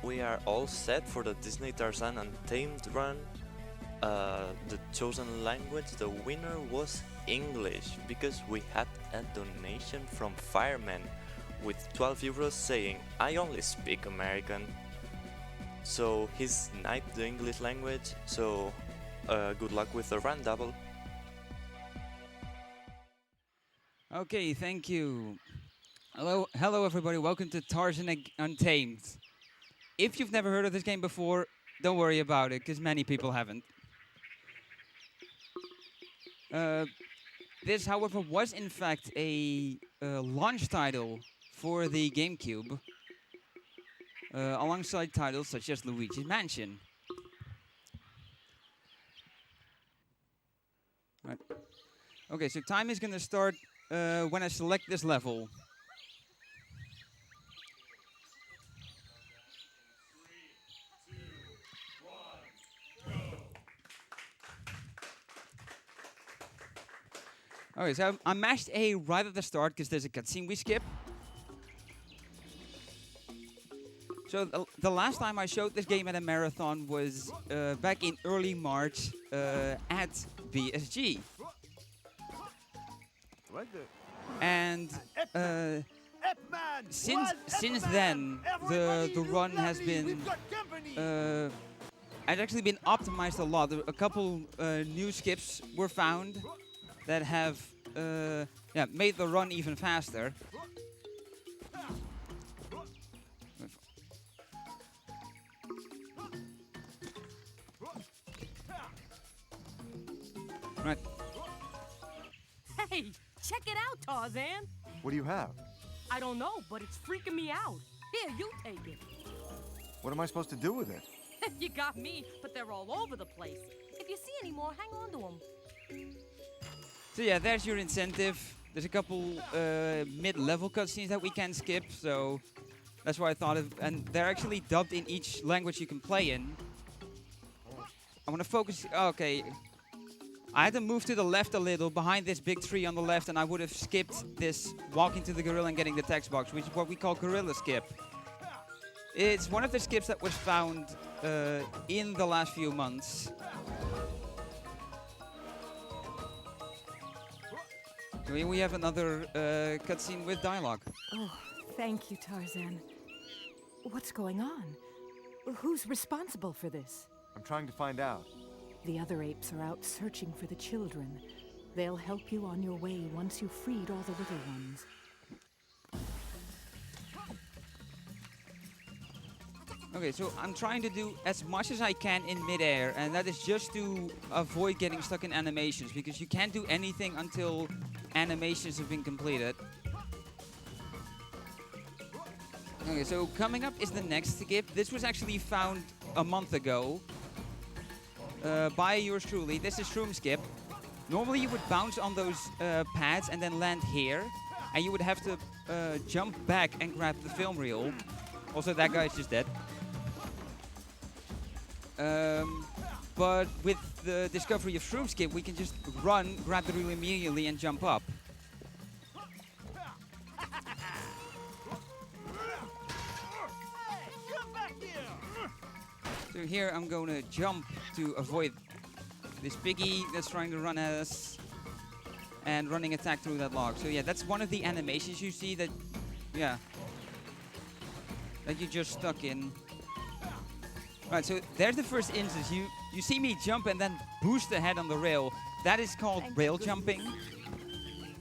we are all set for the Disney Tarzan Untamed run. The chosen language, the winner was English, because we had a donation from Fireman with 12 euros saying, I only speak American. So he sniped the English language, so good luck with the run double. Okay, thank you. Hello everybody, welcome to Tarzan Untamed. If you've never heard of this game before, don't worry about it, because many people haven't. This, however, was in fact a launch title for the GameCube, alongside titles such as Luigi's Mansion. Right. Okay, so time is gonna start when I select this level. Okay, so I mashed A right at the start because there's a cutscene we skip. So the last time I showed this game at a marathon was back in early March at BSG. And since then, the run has been has actually been optimized a lot. A couple new skips were found that have made the run even faster. Right. Hey, check it out, Tarzan. What do you have? I don't know, but it's freaking me out. Here, you take it. What am I supposed to do with it? You got me, but they're all over the place. If you see any more, hang on to them. So yeah, there's your incentive. There's a couple mid-level cutscenes that we can skip, so that's why I thought of. And they're actually dubbed in each language you can play in. I want to focus. Okay. I had to move to the left a little, behind this big tree on the left, and I would have skipped this walking to the gorilla and getting the text box, which is what we call gorilla skip. It's one of the skips that was found in the last few months. So here we have another cutscene with dialogue. Oh, thank you, Tarzan. What's going on? Who's responsible for this? I'm trying to find out. The other apes are out searching for the children. They'll help you on your way once you've freed all the little ones. Okay, so I'm trying to do as much as I can in midair, and that is just to avoid getting stuck in animations, because you can't do anything until animations have been completed. Okay, so coming up is the next skip. This was actually found a month ago by yours truly. This is Shroom Skip. Normally you would bounce on those pads and then land here, and you would have to jump back and grab the film reel. Also, that guy is just dead. But with the discovery of Shroom Skip, we can just run, grab the reel immediately, and jump up. So here I'm going to jump to avoid this piggy that's trying to run at us, and running attack through that log. So yeah, that's one of the animations you see that, yeah, that you just stuck in. Right, so there's the first instance. You see me jump and then boost ahead on the rail. That is called rail jumping,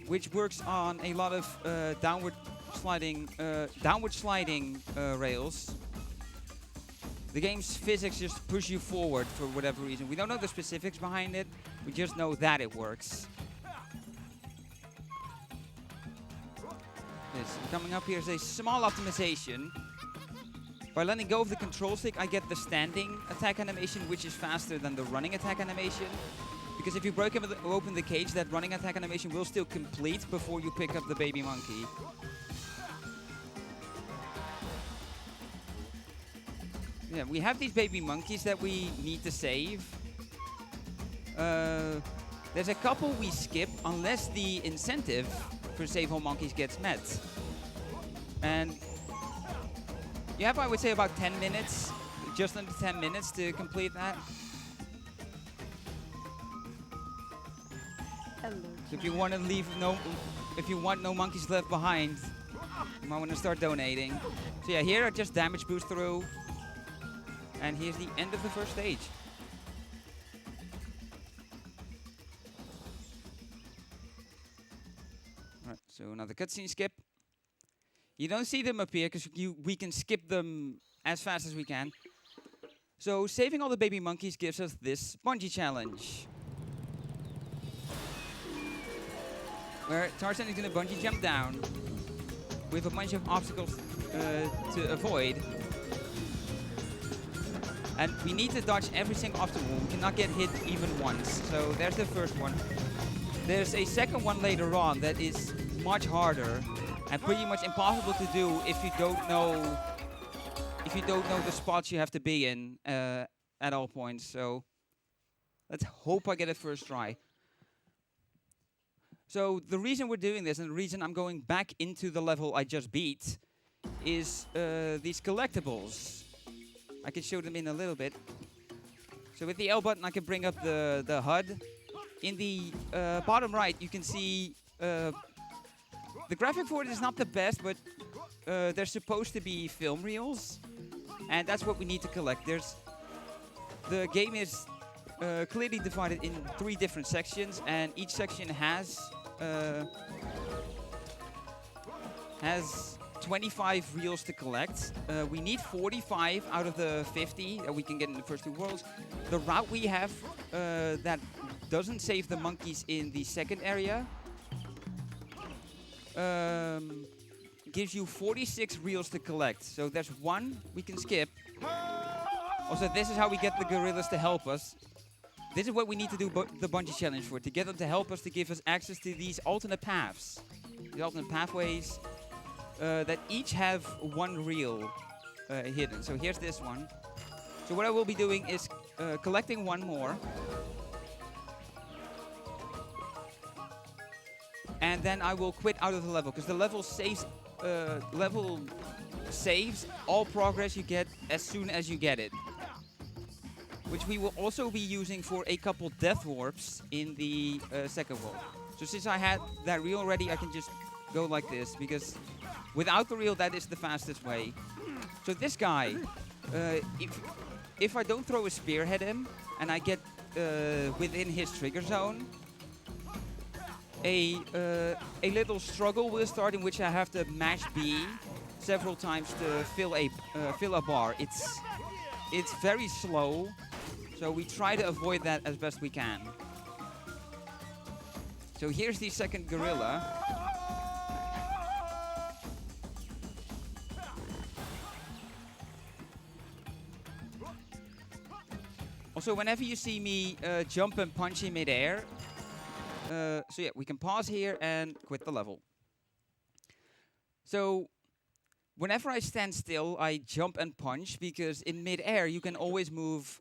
which works on a lot of downward sliding rails. The game's physics just push you forward for whatever reason. We don't know the specifics behind it. We just know that it works. Yes, coming up here is a small optimization. By letting go of the control stick, I get the standing attack animation, which is faster than the running attack animation. Because if you break open the cage, that running attack animation will still complete before you pick up the baby monkey. Yeah, we have these baby monkeys that we need to save. There's a couple we skip unless the incentive for save all monkeys gets met. And You have, I would say, about 10 minutes, just under 10 minutes to complete that. Hello, So if you want to leave if you want no monkeys left behind, you might want to start donating. So yeah, here are just damage boost through. And here's the end of the first stage. Alright, so another cutscene skip. You don't see them appear because we can skip them as fast as we can. So saving all the baby monkeys gives us this bungee challenge, where Tarzan is going to bungee jump down with a bunch of obstacles to avoid. And we need to dodge every single obstacle. We cannot get hit even once. So there's the first one. There's a second one later on that is much harder and pretty much impossible to do if you don't know the spots you have to be in at all points. So let's hope I get it first try. So the reason we're doing this and the reason I'm going back into the level I just beat is these collectibles. I can show them in a little bit. So with the L button I can bring up the HUD. In the bottom right you can see the graphic for it is not the best, but they're supposed to be film reels. And that's what we need to collect. The game is clearly divided in 3 different sections, and each section has 25 reels to collect. We need 45 out of the 50 that we can get in the first 2 worlds. The route we have that doesn't save the monkeys in the second area gives you 46 reels to collect. So there's 1 we can skip. Also, this is how we get the gorillas to help us. This is what we need to do the bungee challenge for, to get them to help us, to give us access to these alternate paths. The alternate pathways that each have 1 reel hidden. So here's this one. So what I will be doing is collecting 1 more. And then I will quit out of the level, because the level saves all progress you get as soon as you get it. Which we will also be using for a couple death warps in the second world. So since I had that reel already, I can just go like this, because without the reel, that is the fastest way. So this guy, if I don't throw a spear at him and I get within his trigger zone, a little struggle will start in which I have to mash B several times to fill a bar. It's very slow, so we try to avoid that as best we can. So here's the second gorilla. Also, whenever you see me jump and punch in midair, so yeah, we can pause here and quit the level. So whenever I stand still, I jump and punch, because in midair you can always move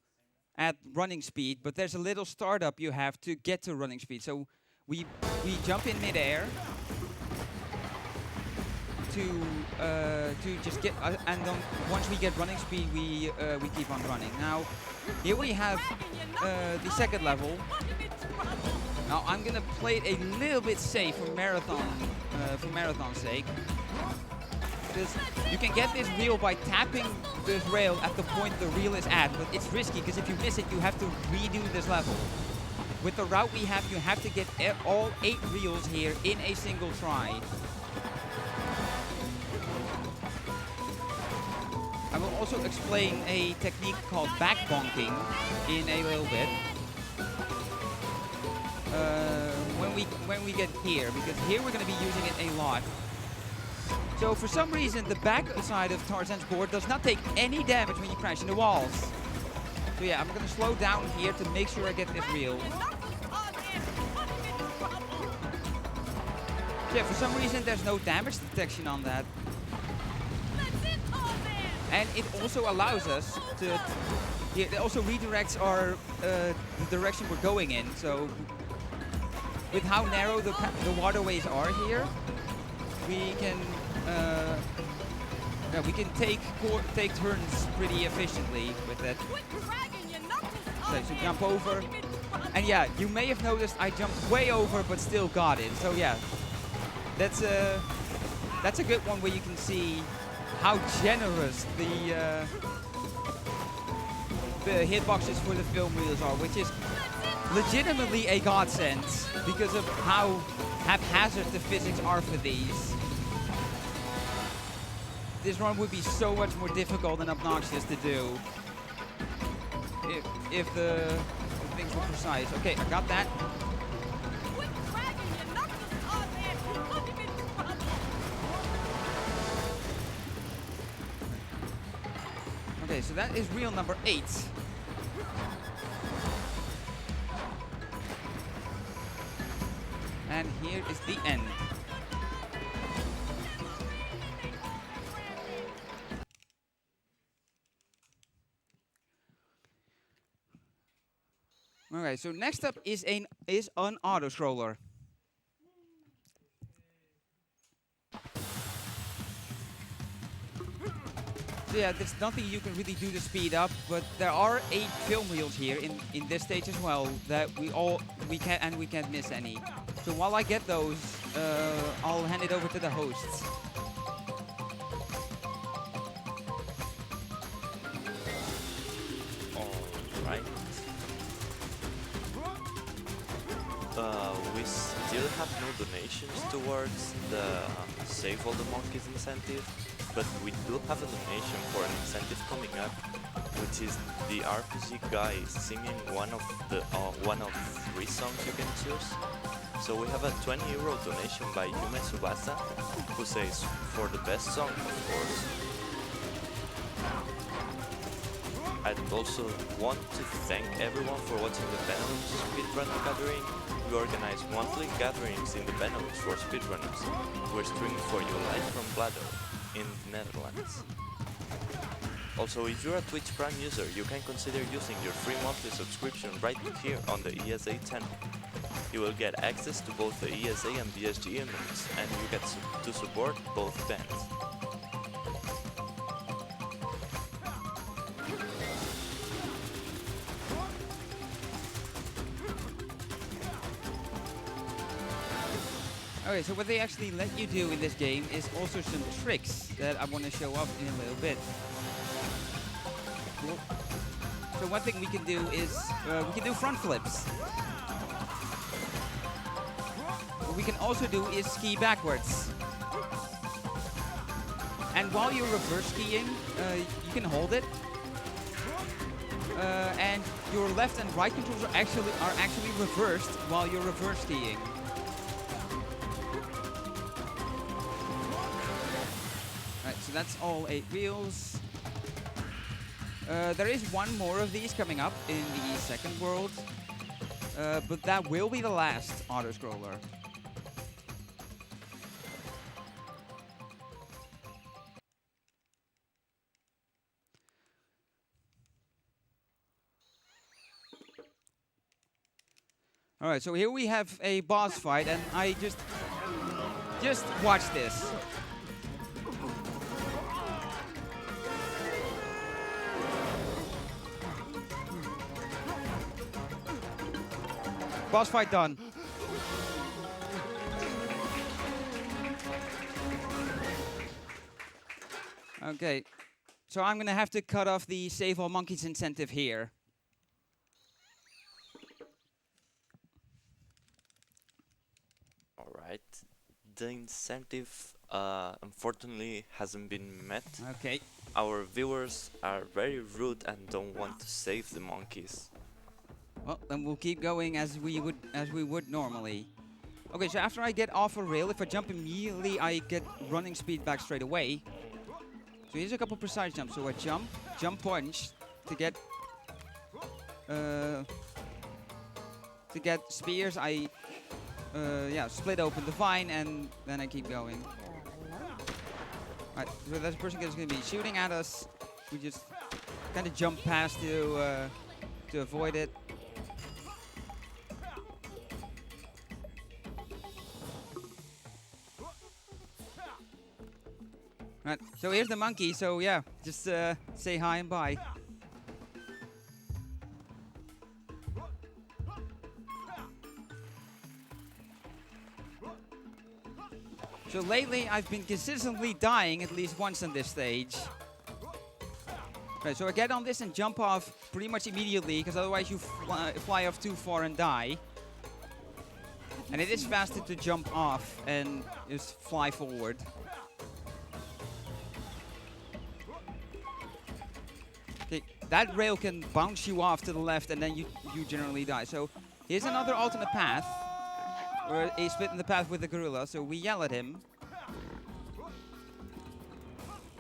at running speed, but there's a little startup you have to get to running speed. So we jump in midair to just get, and then once we get running speed, we keep on running. Now here we have the second level. Now I'm gonna play it a little bit safe for marathon's sake, because you can get this reel by tapping this rail at the point the reel is at, but it's risky because if you miss it, you have to redo this level. With the route we have, you have to get all 8 reels here in a single try. I will also explain a technique called back bonking in a little bit. When we get here, because here we're going to be using it a lot. So for some reason the back side of Tarzan's board does not take any damage when you crash into walls. So yeah, I'm going to slow down here to make sure I get this reel. So yeah, for some reason there's no damage detection on that. And it also allows us to, yeah, it also redirects our the direction we're going in. So with how narrow the waterways are here, we can Yeah, we can take turns pretty efficiently with it. Quit dragging your knuckles So, up so there. jump over. Give me the run. And yeah, you may have noticed I jumped way over but still got it. So yeah, that's a good one where you can see how generous the hitboxes for the film wheels are, which is legitimately a godsend because of how haphazard the physics are for these. This run would be so much more difficult and obnoxious to do if the things were precise. Okay, I got that. Quit dragging your knuckles up there. Give me the run. Okay, so that is reel number 8. And here is the end. Okay, so next up is an auto-scroller. So yeah, there's nothing you can really do to speed up, but there are 8 film reels here in this stage as well that we can't miss any. So while I get those, I'll hand it over to the hosts. Alright. We still have no donations towards the Save All the Monkeys incentive, but we do have a donation for an incentive coming up, which is the RPG guy singing one of 3 songs you can choose. So we have a €20 donation by Yume Tsubasa, who says, for the best song, of course. I'd also want to thank everyone for watching the Benelux Speedrunner Gathering. We organize monthly gatherings in the Benelux for speedrunners. We're streaming for you live from Bladder in the Netherlands. Also, if you're a Twitch Prime user, you can consider using your free monthly subscription right here on the ESA channel. You will get access to both the ESA and BSG Annuals, and you get to support both bands. Okay, so what they actually let you do in this game is also some tricks that I want to show off in a little bit. Cool. So one thing we can do is we can do front flips. What we can also do is ski backwards. And while you're reverse skiing, you can hold it. And your left and right controls are actually reversed while you're reverse skiing. Alright, so that's all 8 wheels. There is one more of these coming up in the second world, but that will be the last auto-scroller. Alright, so here we have a boss fight, and I just watch this. Boss fight done. Okay, so I'm gonna have to cut off the Save All Monkeys incentive here. Alright. The incentive unfortunately hasn't been met. Okay. Our viewers are very rude and don't want to save the monkeys. Well, then we'll keep going as we would normally. Okay, so after I get off a rail, if I jump immediately, I get running speed back straight away. So here's a couple precise jumps. So I jump punch to get spears. I split open the vine and then I keep going. Alright, so that person is going to be shooting at us. We just kind of jump past to avoid it. Alright, Right, so here's the monkey, so yeah, just say hi and bye. So lately I've been consistently dying at least once on this stage. Right, so I get on this and jump off pretty much immediately, because otherwise you fly off too far and die. And it is faster to jump off and just fly forward. Okay, that rail can bounce you off to the left and then you generally die. So here's another alternate path. Where he's splitting the path with the gorilla, so we yell at him.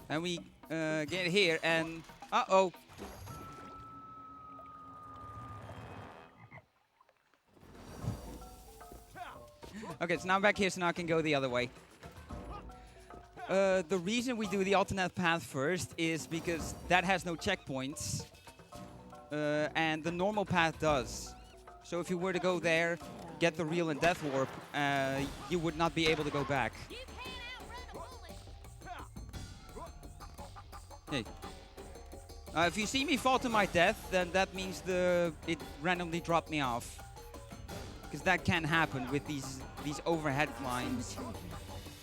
And we get here and... Uh-oh! Okay, so now I'm back here, so now I can go the other way. The reason we do the alternate path first is because that has no checkpoints. And the normal path does. So if you were to go there, get the reel and death warp, you would not be able to go back. Hey. If you see me fall to my death, then that means it randomly dropped me off. Because that can happen with these overhead lines.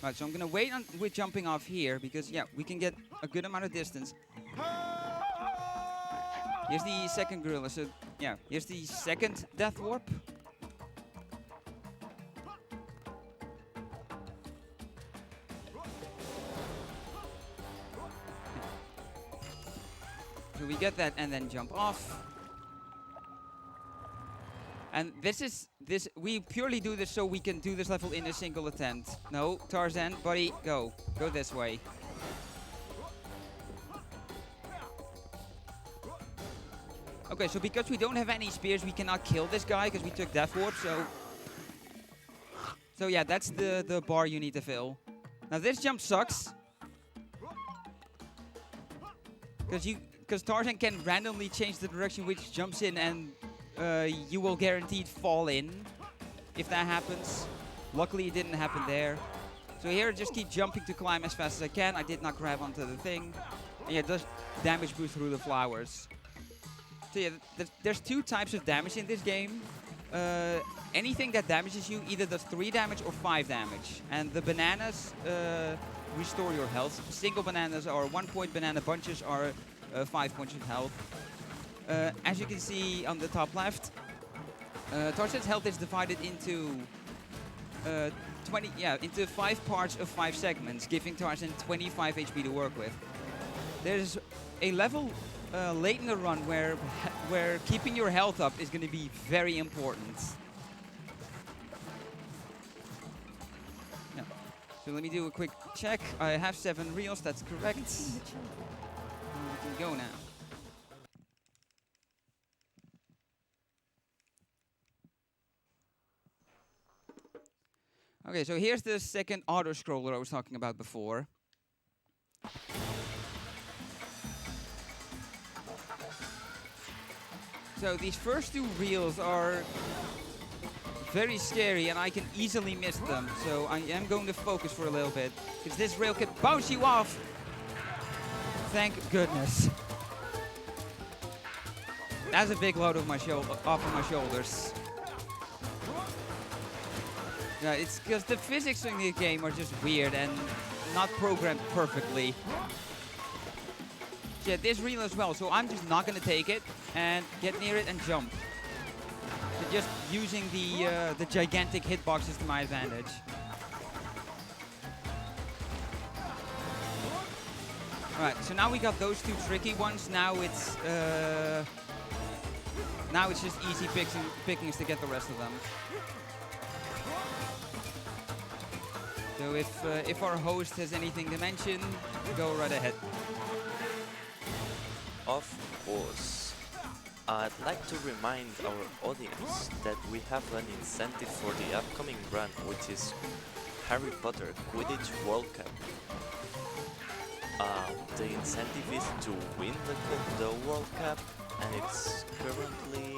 Right, so I'm gonna wait with jumping off here, because yeah, we can get a good amount of distance. Here's the second gorilla, so yeah, here's the second death warp. So we get that and then jump off. And we purely do this so we can do this level in a single attempt. No, Tarzan, buddy, go. Go this way. Okay, so because we don't have any spears, we cannot kill this guy because we took death warp, so yeah, that's the bar you need to fill. Now this jump sucks. Because Tarzan can randomly change the direction which jumps in, and you will guaranteed fall in if that happens. Luckily it didn't happen there. So here I just keep jumping to climb as fast as I can. I did not grab onto the thing. And yeah, it does damage boost through the flowers. So yeah, there's two types of damage in this game. Anything that damages you either does 3 damage or 5 damage. And the bananas restore your health. Single bananas are 1 point, banana bunches are 5 points of health. As you can see on the top left, Tarzan's health is divided into into 5 parts of 5 segments, giving Tarzan 25 HP to work with. There's a level late in the run where keeping your health up is going to be very important. Yeah. So let me do a quick check. I have 7 reels, that's correct. We can go now. Okay, so here's the second auto-scroller I was talking about before. So these first 2 reels are very scary and I can easily miss them. So I am going to focus for a little bit, because this rail can bounce you off. Thank goodness. That's a big load off of my shoulders. Yeah, it's because the physics in the game are just weird and not programmed perfectly. Yeah, this reel as well, so I'm just not going to take it and get near it and jump. So just using the gigantic hitboxes to my advantage. Alright, so now we got those 2 tricky ones. Now it's just easy pickings to get the rest of them. So if our host has anything to mention, go right ahead. Of course. I'd like to remind our audience that we have an incentive for the upcoming run, which is Harry Potter Quidditch World Cup. The incentive is to win the World Cup, and it's currently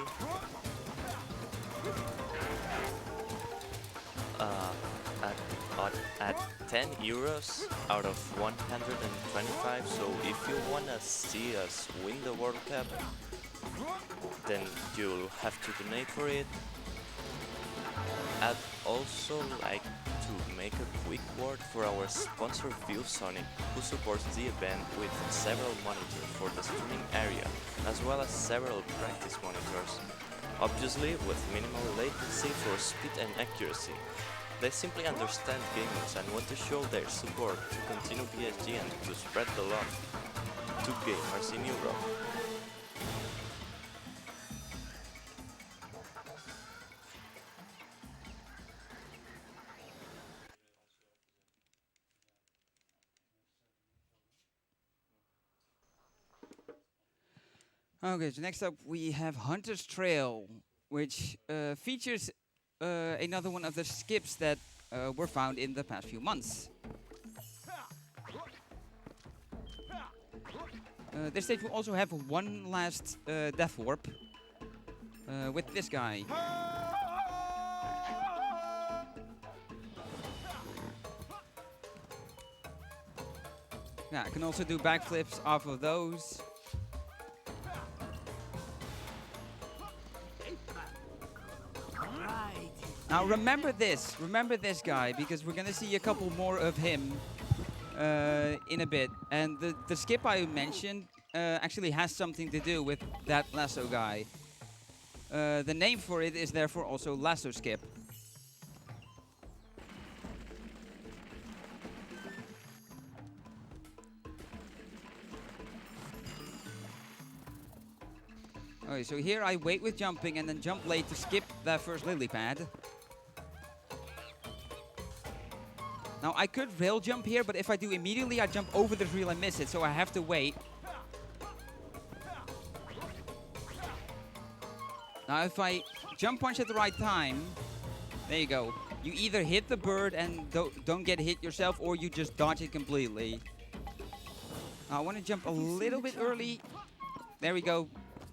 at 10 euros out of 125. So if you wanna see us win the World Cup, then you'll have to donate for it. I'd also like to make a quick word for our sponsor ViewSonic, who supports the event with several monitors for the streaming area, as well as several practice monitors, obviously with minimal latency for speed and accuracy. They simply understand gamers and want to show their support to continue BSG and to spread the love to gamers in Europe. Okay, so next up we have Hunter's Trail, which features another one of the skips that were found in the past few months. This stage will also have one last death warp with this guy. Yeah, I can also do backflips off of those. Now remember this guy, because we're gonna see a couple more of him in a bit. And the skip I mentioned actually has something to do with that lasso guy. The name for it is therefore also lasso skip. Okay, so here I wait with jumping and then jump late to skip that first lily pad. Now I could rail jump here, but if I do immediately, I jump over this reel and miss it, so I have to wait. Now if I jump punch at the right time, there you go. You either hit the bird and don't get hit yourself, or you just dodge it completely. Now I want to jump a little bit early. There we go.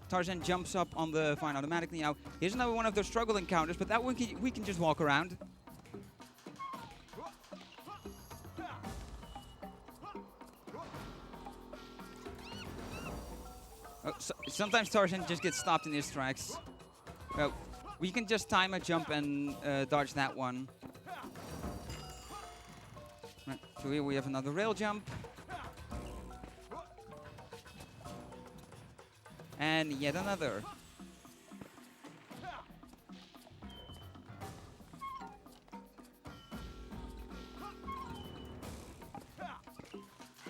Tarzan jumps up on the vine automatically. Now here's another one of those struggle encounters, but that one we can just walk around. Oh, so sometimes Tarzan just gets stopped in his tracks. Well, we can just time a jump and dodge that one. Right, so here we have another rail jump. And yet another.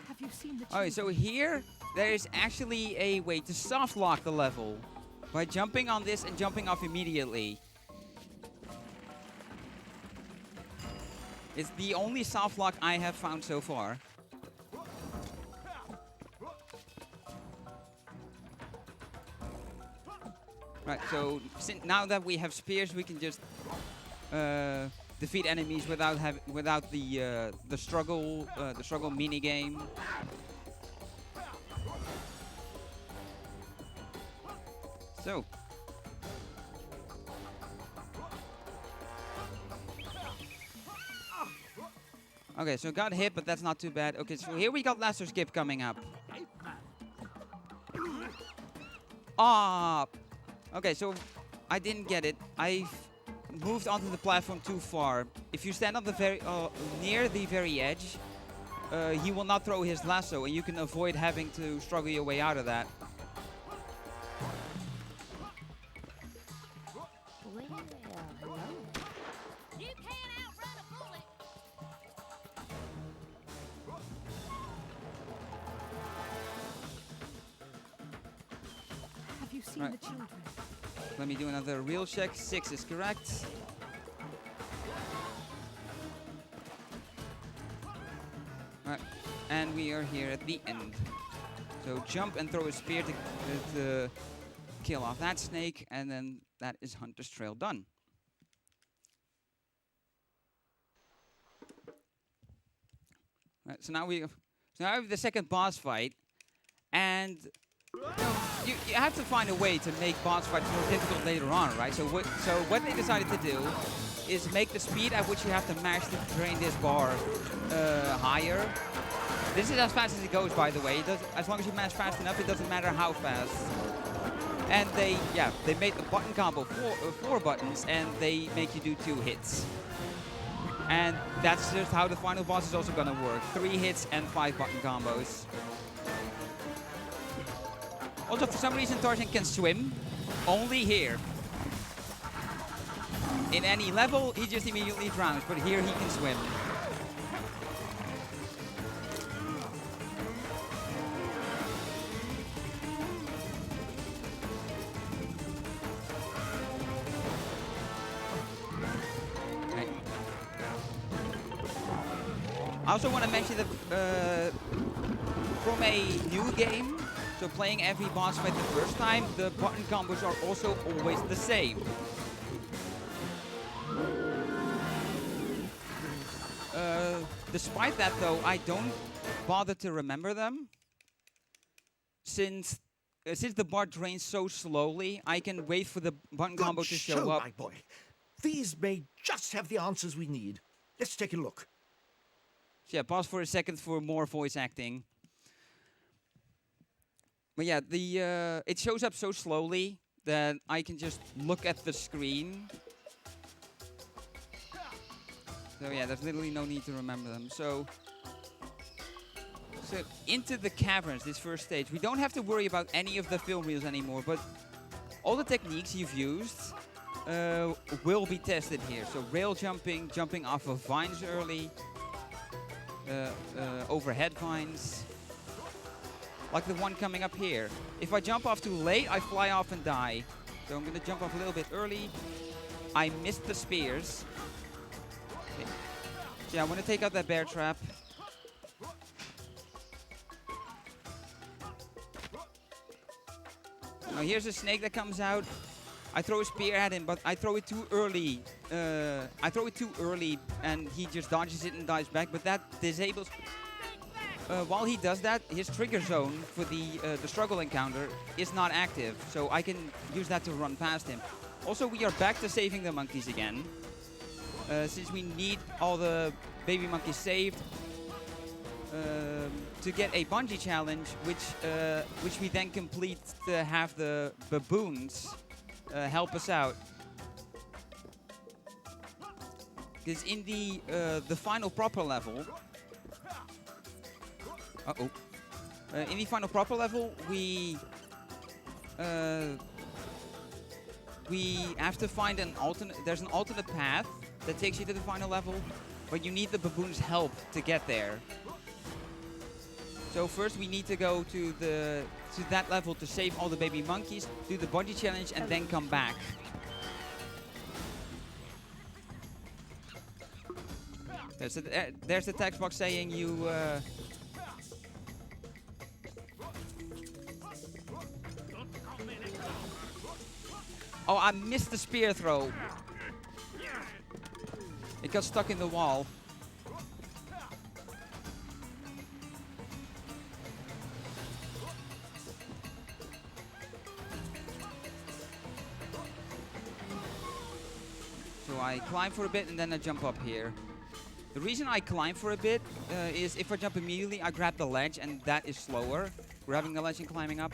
Have you seen the Okay, so here there is actually a way to soft lock the level by jumping on this and jumping off immediately. It's the only soft lock I have found so far. Right, so now that we have spears, we can just defeat enemies without the struggle mini game. So. Okay, so got hit, but that's not too bad. Okay, so here we got lasso skip coming up. Ah. Okay, so I didn't get it. I moved onto the platform too far. If you stand on the near the very edge, he will not throw his lasso, and you can avoid having to struggle your way out of that. You can't outrun a bullet. Have you seen Right. the children? Let me do another real check. 6 is correct. Right, and we are here at the end. So jump and throw a spear to kill off that snake, and then that is Hunter's Trail done. Right, so now we have the second boss fight, and you have to find a way to make boss fights more difficult later on, right? So what they decided to do is make the speed at which you have to mash to drain this bar higher. This is as fast as it goes, by the way. As long as you mash fast enough, it doesn't matter how fast. And they made the button combo four buttons, and they make you do 2 hits. And that's just how the final boss is also gonna work. 3 hits and 5 button combos. Also, for some reason, Tarzan can swim. Only here. In any level, he just immediately drowns, but here he can swim. I also want to mention that from a new game, so playing every boss fight the first time, the button combos are also always the same. Despite that though, I don't bother to remember them. Since the bar drains so slowly, I can wait for the button combo to show up. My boy. These may just have the answers we need. Let's take a look. So yeah, pause for a second for more voice acting. But yeah, it shows up so slowly that I can just look at the screen. So yeah, there's literally no need to remember them. So into the caverns, this first stage. We don't have to worry about any of the film reels anymore, but all the techniques you've used will be tested here. So rail jumping, jumping off of vines early, overhead vines, like the one coming up here. If I jump off too late, I fly off and die. So I'm gonna jump off a little bit early. I missed the spears. Okay. So yeah, I want to take out that bear trap. Now here's a snake that comes out. I throw a spear at him, but I throw it too early. And he just dodges it and dives back. But that disables. While he does that, his trigger zone for the struggle encounter is not active, so I can use that to run past him. Also, we are back to saving the monkeys again, since we need all the baby monkeys saved to get a bungee challenge, which we then complete to have the baboons help us out. Because in the final proper level. In the final proper level, we have to find an alternate. There's an alternate path that takes you to the final level, but you need the baboon's help to get there. So first, we need to go to that level to save all the baby monkeys, do the bungee challenge, and then come back. There's the text box saying you. Oh, I missed the spear throw. It got stuck in the wall. So I climb for a bit and then I jump up here. The reason I climb for a bit is if I jump immediately, I grab the ledge and that is slower. Grabbing the ledge and climbing up.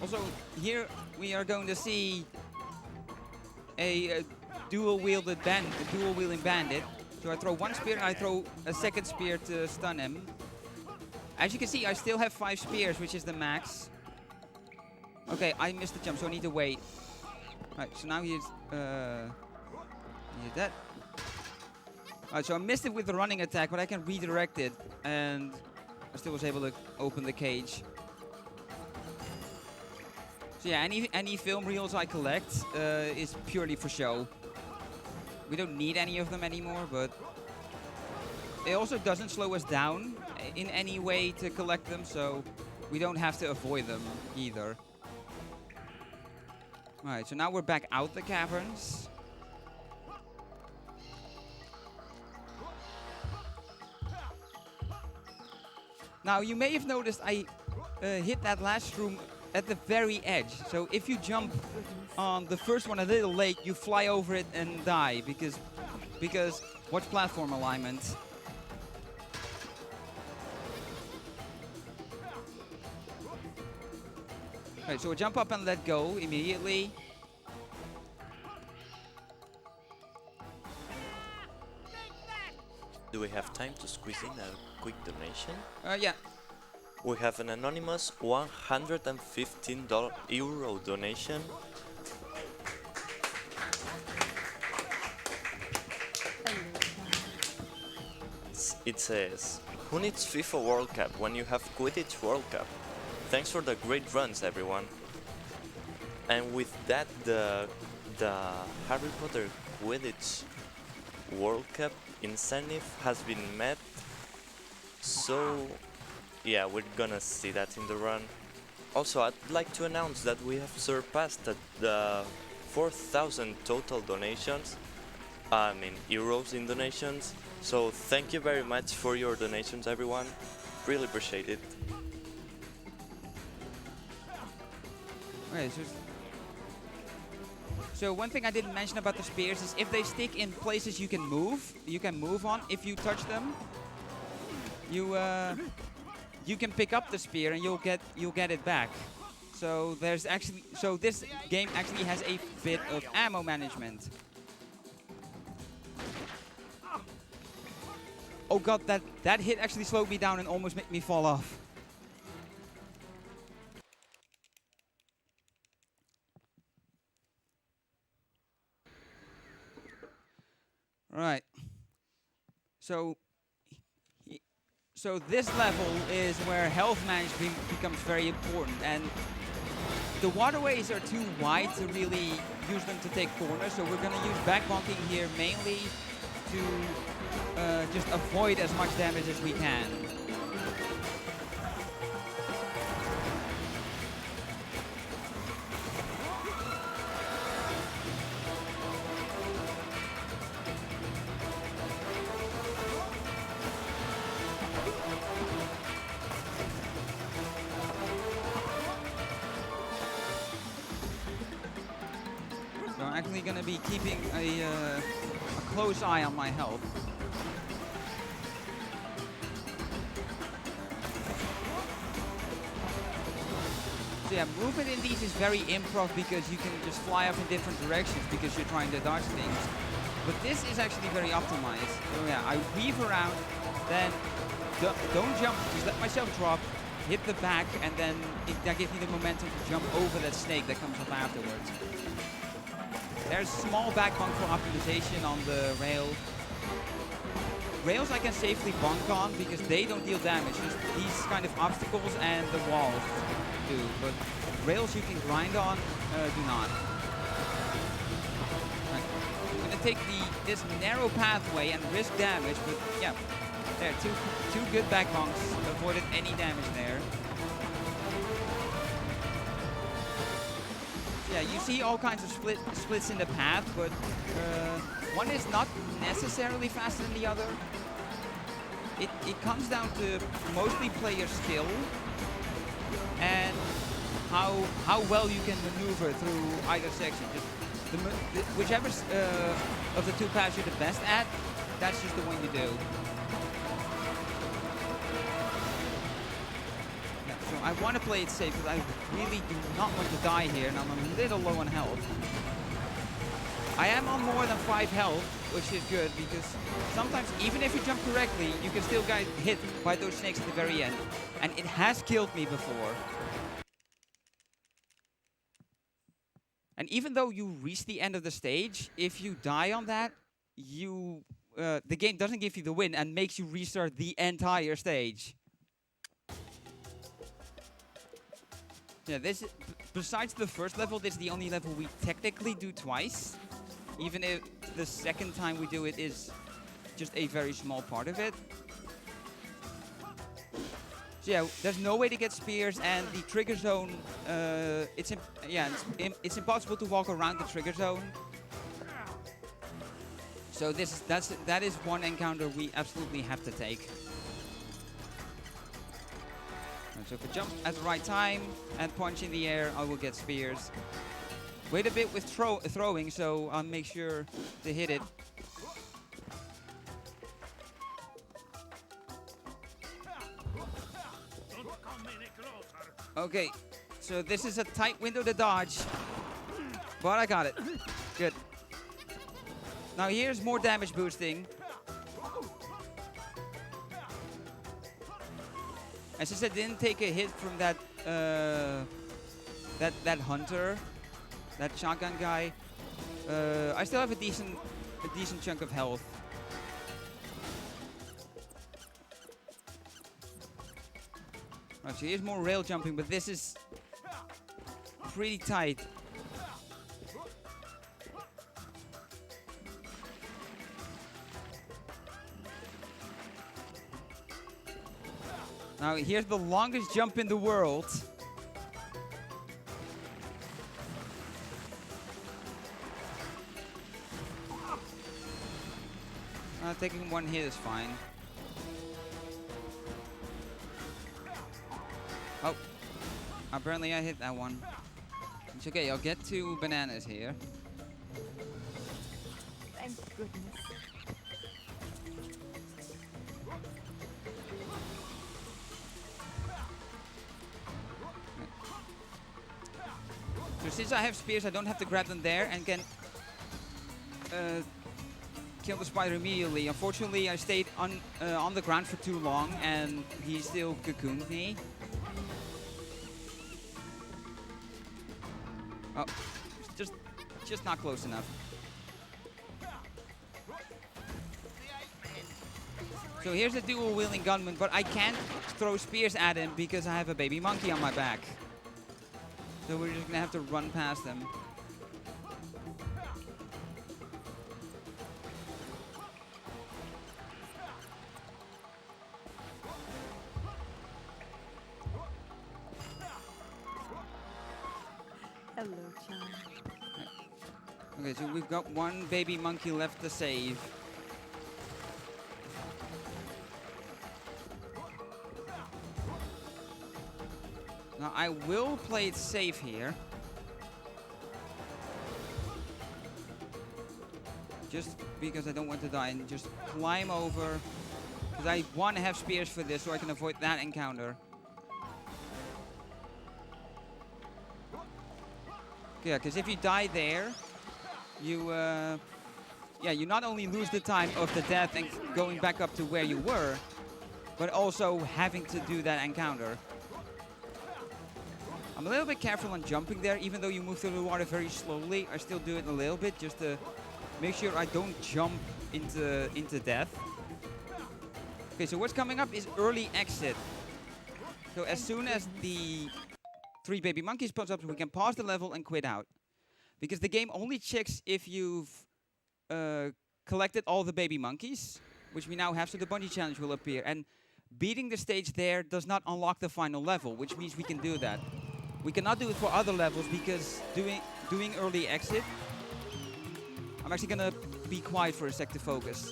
Also, here we are going to see a dual-wielding bandit. So I throw one spear and I throw a second spear to stun him. As you can see, I still have 5 spears, which is the max. Okay, I missed the jump, so I need to wait. Alright, so now he's dead. Alright, so I missed it with the running attack, but I can redirect it, and I still was able to open the cage. So yeah, any film reels I collect is purely for show. We don't need any of them anymore, but it also doesn't slow us down in any way to collect them, so we don't have to avoid them either. Alright, so now we're back out the caverns. Now you may have noticed I hit that last room at the very edge. So if you jump on the first one a little late, you fly over it and die because watch platform alignment. Right, so we'll jump up and let go immediately. Do we have time to squeeze in a quick donation? Yeah. We have an anonymous €115 donation. It says, "Who needs FIFA World Cup when you have Quidditch World Cup? Thanks for the great runs, everyone." And with that, the Harry Potter Quidditch World Cup incentive has been met. So yeah, we're gonna see that in the run. Also, I'd like to announce that we have surpassed the 4,000 total donations. I mean euros in donations. So thank you very much for your donations, everyone. Really appreciate it. Okay, so one thing I didn't mention about the spears is if they stick in places you can move on. If you touch them, you can pick up the spear and you'll get it back. So this game actually has a bit of ammo management. Oh god, that hit actually slowed me down and almost made me fall off. Right. So this level is where health management becomes very important, and the waterways are too wide to really use them to take corners, so we're going to use back bunking here mainly to just avoid as much damage as we can. So I'm actually going to be keeping a close eye on my health. So yeah, movement in these is very improv because you can just fly up in different directions because you're trying to dodge things. But this is actually very optimized. So yeah, I weave around, then don't jump, just let myself drop, hit the back, and then that gives me the momentum to jump over that snake that comes up afterwards. There's small back bunk for optimization on the rail. Rails I can safely bunk on because they don't deal damage. Just these kind of obstacles and the walls do. But rails you can grind on do not. Right. I'm gonna take this narrow pathway and risk damage, but yeah, there two good back bunks avoided any damage there. Yeah, you see all kinds of splits in the path, but one is not necessarily faster than the other. It comes down to mostly player skill and how well you can maneuver through either section. Just whichever of the two paths you're the best at, that's just the one you do. So I want to play it safe because I really do not want to die here, and I'm a little low on health. I am on more than 5 health, which is good because sometimes, even if you jump correctly, you can still get hit by those snakes at the very end. And it has killed me before. And even though you reach the end of the stage, if you die on that, the game doesn't give you the win and makes you restart the entire stage. Yeah, besides the first level, this is the only level we technically do twice. Even if the second time we do it is just a very small part of it. So yeah, there's no way to get spears, and the trigger zone, it's impossible to walk around the trigger zone. So that is one encounter we absolutely have to take. So if I jump at the right time and punch in the air, I will get spears. Wait a bit with throwing, so I'll make sure to hit it. Okay, so this is a tight window to dodge, but I got it. Good. Now here's more damage boosting. And since I didn't take a hit from that that hunter, that shotgun guy, I still have a decent chunk of health. Right, so here's more rail jumping, but this is pretty tight. Now here's the longest jump in the world. Taking one hit is fine. Oh, apparently I hit that one. It's okay, I'll get 2 bananas here. Thank goodness. So since I have spears, I don't have to grab them there and can kill the spider immediately. Unfortunately, I stayed on the ground for too long and he still cocooned me. Oh, just not close enough. So here's a dual-wielding gunman, but I can't throw spears at him because I have a baby monkey on my back. So we're just gonna have to run past him. Hello, child. Okay, so we've got 1 baby monkey left to save. Now I will play it safe here. Just because I don't want to die, and just climb over. Because I want to have spears for this so I can avoid that encounter. Yeah, because if you die there, you not only lose the time of the death and going back up to where you were, but also having to do that encounter. I'm a little bit careful on jumping there, even though you move through the water very slowly. I still do it a little bit just to make sure I don't jump into death. Okay, so what's coming up is early exit. So as soon as the 3 baby monkeys pops up, we can pause the level and quit out. Because the game only checks if you've collected all the baby monkeys, which we now have, so the Bungee challenge will appear. And beating the stage there does not unlock the final level, which means we can do that. We cannot do it for other levels because doing early exit. I'm actually gonna be quiet for a sec to focus.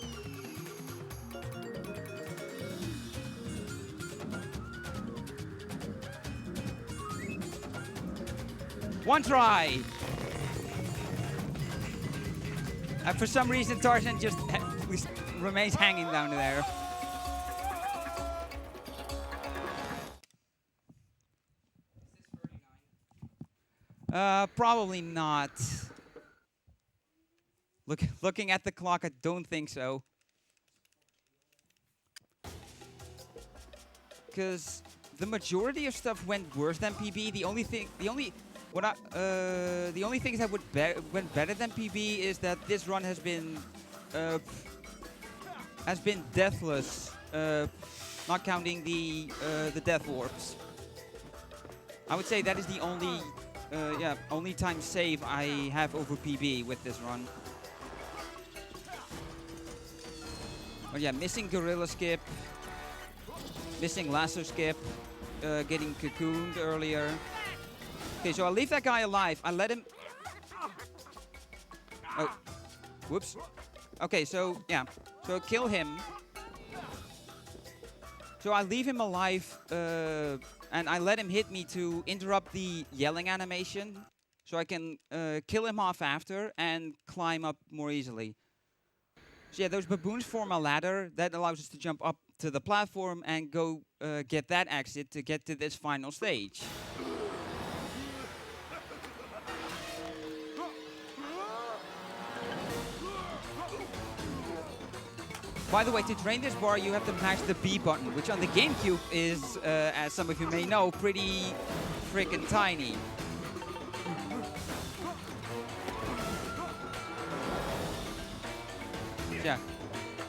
One try! And for some reason, Tarzan just remains hanging down there. Probably not. Looking at the clock, I don't think so. Because the majority of stuff went worse than PB. The only things that went better than PB is that this run has been deathless, not counting the death warps. I would say that is the only time save I have over PB with this run. But yeah, missing gorilla skip, missing lasso skip, getting cocooned earlier. Okay, so I'll leave that guy alive. I let him... Oh, whoops. Okay, so yeah, so kill him. So I leave him alive and I let him hit me to interrupt the yelling animation, so I can kill him off after and climb up more easily. So yeah, those baboons form a ladder that allows us to jump up to the platform and go get that exit to get to this final stage. By the way, to drain this bar, you have to mash the B button, which on the GameCube is, as some of you may know, pretty freaking tiny. Yeah.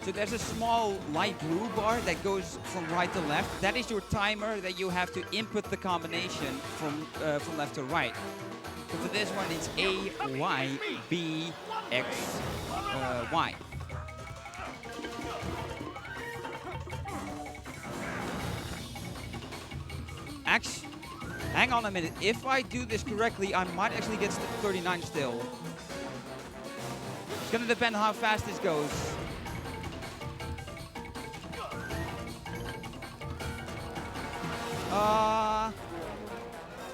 So there's a small light blue bar that goes from right to left. That is your timer that you have to input the combination from left to right. So for this one, it's A, Y, B, X, Y. Hang on a minute. If I do this correctly, I might actually get 39 still. It's gonna depend on how fast this goes.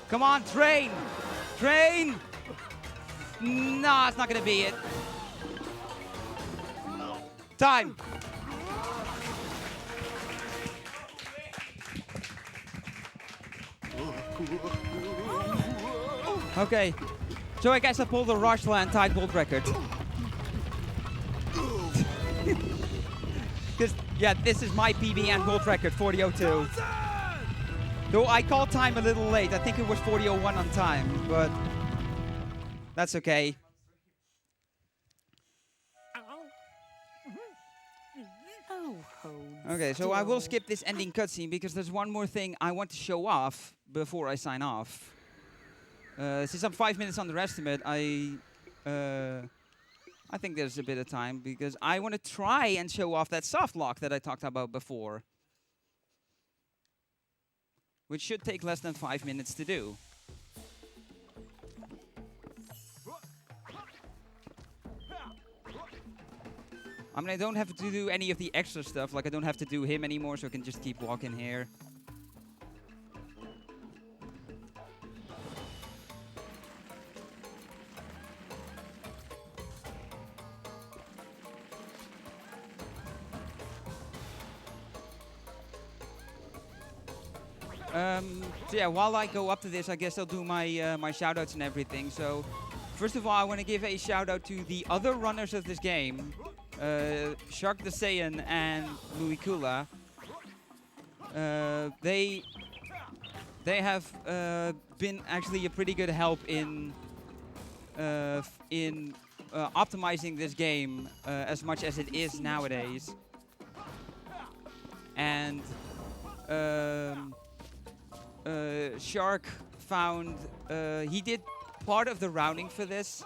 Come on, train! Train! Nah, it's not gonna be it. Time! Okay, so I guess I pulled the Rushland Tide Bolt record. Because, yeah, this is my PB and Bolt record, 40:02. Though I called time a little late. I think it was 40:01 on time, but that's okay. Okay, so I will skip this ending cutscene because there's one more thing I want to show off before I sign off. Since I'm 5 minutes underestimate, I think there's a bit of time because I want to try and show off that soft lock that I talked about before, which should take less than 5 minutes to do. I mean, I don't have to do any of the extra stuff, like I don't have to do him anymore, so I can just keep walking here. So yeah, while I go up to this, I guess I'll do my my shoutouts and everything. So, first of all, I want to give a shout out to the other runners of this game, Shark the Saiyan and Louis Kula. They have been actually a pretty good help in optimizing this game as much as it is nowadays. And Shark found, he did part of the rounding for this.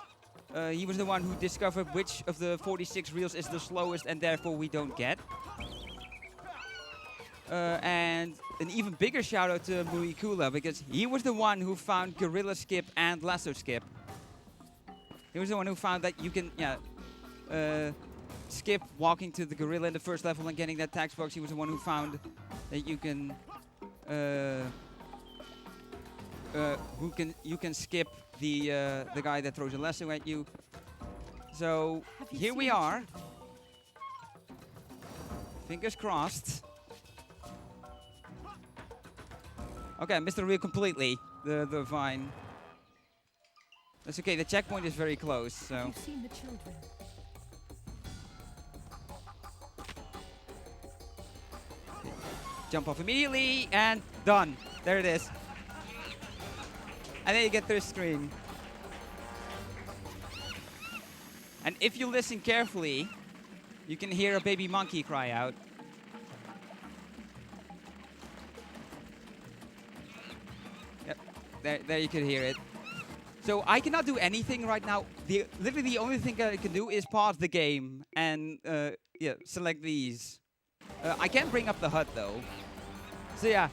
He was the one who discovered which of the 46 reels is the slowest and therefore we don't get. And an even bigger shout out to Mui Kula because he was the one who found Gorilla Skip and Lasso Skip. He was the one who found that you can, skip walking to the gorilla in the first level and getting that tax box. He was the one who found that you can, you can skip the guy that throws a lasso at you. So here we are. Fingers crossed. Okay, I missed the reel completely. The vine. That's okay. The checkpoint is very close. So. You've seen the children. Jump off immediately and done. There it is. And then you get through the screen. And if you listen carefully, you can hear a baby monkey cry out. Yep, there you can hear it. So I cannot do anything right now. Literally the only thing that I can do is pause the game and select these. I can bring up the HUD though. So yeah,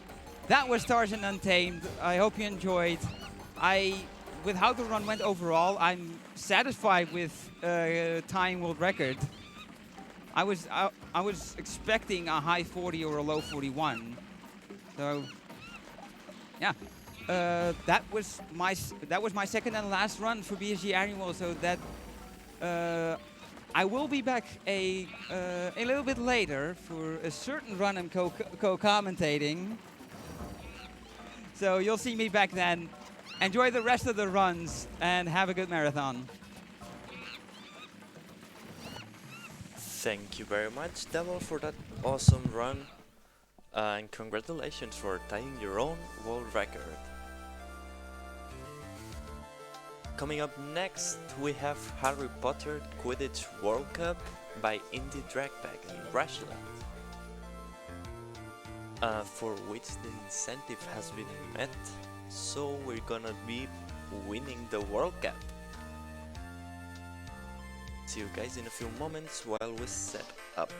that was Tarzan Untamed. I hope you enjoyed. With how the run went overall, I'm satisfied with tying world record. I was expecting a high 40 or a low 41. So yeah, that was my second and last run for BSG Annual. So that I will be back a little bit later for a certain run and co-commentating. So you'll see me back then. Enjoy the rest of the runs and have a good marathon. Thank you very much, Devil, for that awesome run. And congratulations for tying your own world record. Coming up next, we have Harry Potter Quidditch World Cup by Indie Dragpack in Russia, for which the incentive has been met, so we're gonna be winning the World Cup. See you guys in a few moments while we set up.